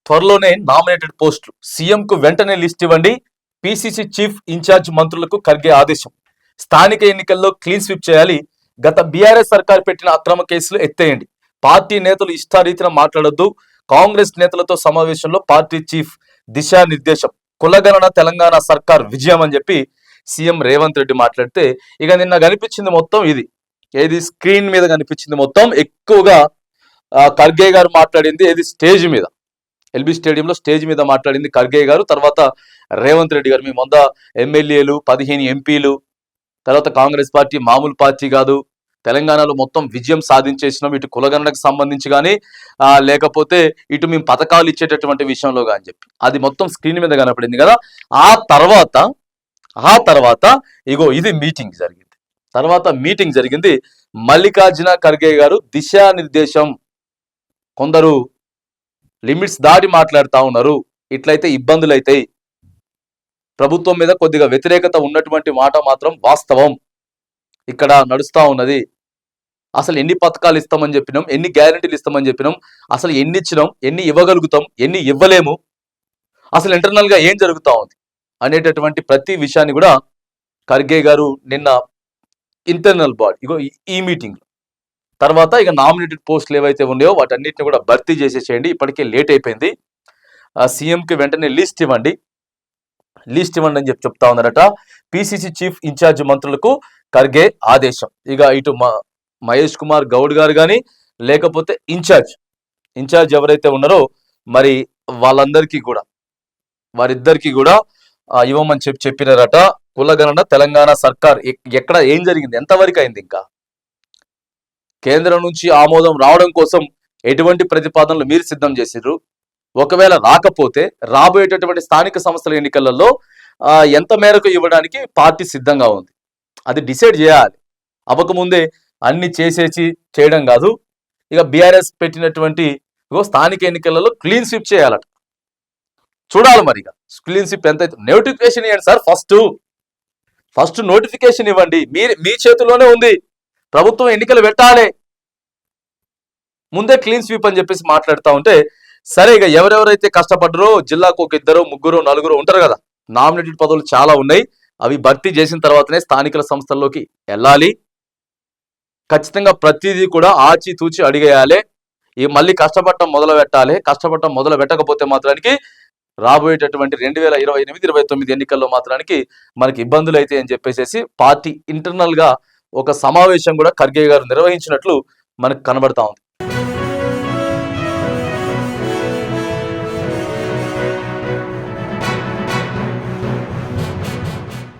త్వరలోనే నామినేటెడ్ పోస్టులు సీఎంకు వెంటనే లిస్ట్ ఇవ్వండి. పిసిసి చీఫ్ ఇన్ఛార్జ్ మంత్రులకు ఖర్గే ఆదేశం. స్థానిక ఎన్నికల్లో క్లీన్ స్వీప్ చేయాలి. గత బీఆర్ఎస్ సర్కార్ పెట్టిన అక్రమ కేసులు ఎత్తేయండి. పార్టీ నేతలు ఇష్టారీతిన మాట్లాడొద్దు. కాంగ్రెస్ నేతలతో సమావేశంలో పార్టీ చీఫ్ దిశానిర్దేశం. కులగణన తెలంగాణ సర్కార్ విజయం అని చెప్పి సీఎం రేవంత్ రెడ్డి మాట్లాడితే ఇక నిన్న కనిపించింది మొత్తం ఏది స్క్రీన్ మీద కనిపించింది మొత్తం ఎక్కువగా ఖర్గే గారు మాట్లాడింది ఏది స్టేజ్ మీద, ఎల్బీ స్టేడియంలో స్టేజ్ మీద మాట్లాడింది ఖర్గే గారు. తర్వాత రేవంత్ రెడ్డి గారు, మీ మొంద ఎమ్మెల్యేలు 15 ఎంపీలు, తర్వాత కాంగ్రెస్ పార్టీ మామూలు పార్టీ కాదు, తెలంగాణలో మొత్తం విజయం సాధించేసినాం, ఇటు కులగణనకు సంబంధించి కానీ లేకపోతే ఇటు మేము పథకాలు ఇచ్చేటటువంటి విషయంలో కానీ చెప్పి అది మొత్తం స్క్రీన్ మీద కనపడింది కదా. ఆ తర్వాత ఇగో ఇది మీటింగ్ జరిగింది. తర్వాత మీటింగ్ జరిగింది. మల్లికార్జున ఖర్గే గారు దిశానిర్దేశం. కొందరు లిమిట్స్ దాటి మాట్లాడుతూ ఉన్నారు, ఇట్లయితే ఇబ్బందులు అవుతాయి, ప్రభుత్వం మీద కొద్దిగా వ్యతిరేకత ఉన్నటువంటి మాట మాత్రం వాస్తవం ఇక్కడ నడుస్తూ ఉన్నది. అసలు ఎన్ని పథకాలు ఇస్తామని చెప్పినాం, ఎన్ని గ్యారెంటీలు ఇస్తామని చెప్పినాం, అసలు ఎన్ని ఇచ్చినాం, ఎన్ని ఇవ్వగలుగుతాం, ఎన్ని ఇవ్వలేము, అసలు ఇంటర్నల్గా ఏం జరుగుతూ ఉంది అనేటటువంటి ప్రతి విషయాన్ని కూడా ఖర్గే గారు నిన్న ఇంటర్నల్ బాడీ ఇగో ఈ మీటింగ్ తర్వాత ఇక నామినేటెడ్ పోస్టులు ఏవైతే ఉన్నాయో వాటన్నిటిని కూడా భర్తీ చేసేసేయండి, ఇప్పటికే లేట్ అయిపోయింది, సీఎంకి వెంటనే లిస్ట్ ఇవ్వండి అని చెప్తా ఉన్నారట. పిసిసి చీఫ్ ఇన్ఛార్జ్ మంత్రులకు ఖర్గే ఆదేశం. ఇక ఇటు మహేష్ కుమార్ గౌడ్ గారు కానీ లేకపోతే ఇన్ఛార్జ్ ఎవరైతే ఉన్నారో మరి వాళ్ళందరికీ కూడా వారిద్దరికీ కూడా ఇవ్వమని చెప్పినారట. కులగణన తెలంగాణ సర్కార్ ఎక్కడ ఏం జరిగింది, ఎంతవరకు అయింది, ఇంకా కేంద్రం నుంచి ఆమోదం రావడం కోసం ఎటువంటి ప్రతిపాదనలు మీరు సిద్ధం చేసిర్రు, ఒకవేళ రాకపోతే రాబోయేటటువంటి స్థానిక సంస్థల ఎన్నికలలో ఎంత మేరకు ఇవ్వడానికి పార్టీ సిద్ధంగా ఉంది, అది డిసైడ్ చేయాలి. అవ్వకముందే అన్ని చేయడం కాదు. ఇక బీఆర్ఎస్ పెట్టినటువంటి స్థానిక ఎన్నికలలో క్లీన్ స్వీప్ చేయాలట, చూడాలి మరి. ఇక క్లీన్ స్వీప్ ఎంత అయితే నోటిఫికేషన్ ఇవ్వండి సార్, ఫస్ట్ నోటిఫికేషన్ ఇవ్వండి, మీ చేతిలోనే ఉంది, ప్రభుత్వం ఎన్నికలు పెట్టాలి, ముందే క్లీన్ స్వీప్ అని చెప్పేసి మాట్లాడుతూ ఉంటే సరే. ఇక ఎవరెవరైతే కష్టపడ్డారో జిల్లాకు ఒక 2, 3, 4 ఉంటారు కదా, నామినేటెడ్ పదవులు చాలా ఉన్నాయి, అవి భర్తీ చేసిన తర్వాతనే స్థానిక సంస్థల్లోకి వెళ్ళాలి. ఖచ్చితంగా ప్రతిదీ కూడా ఆచితూచి అడిగేయాలి. మళ్ళీ కష్టపడటం మొదలు పెట్టకపోతే మాత్రానికి రాబోయేటటువంటి 2028-29 ఎన్నికల్లో మాత్రానికి మనకి ఇబ్బందులు అయితే అని చెప్పేసి పార్టీ ఇంటర్నల్ గా ఒక సమావేశం కూడా ఖర్గే గారు నిర్వహించినట్లు మనకు కనబడతా ఉంది.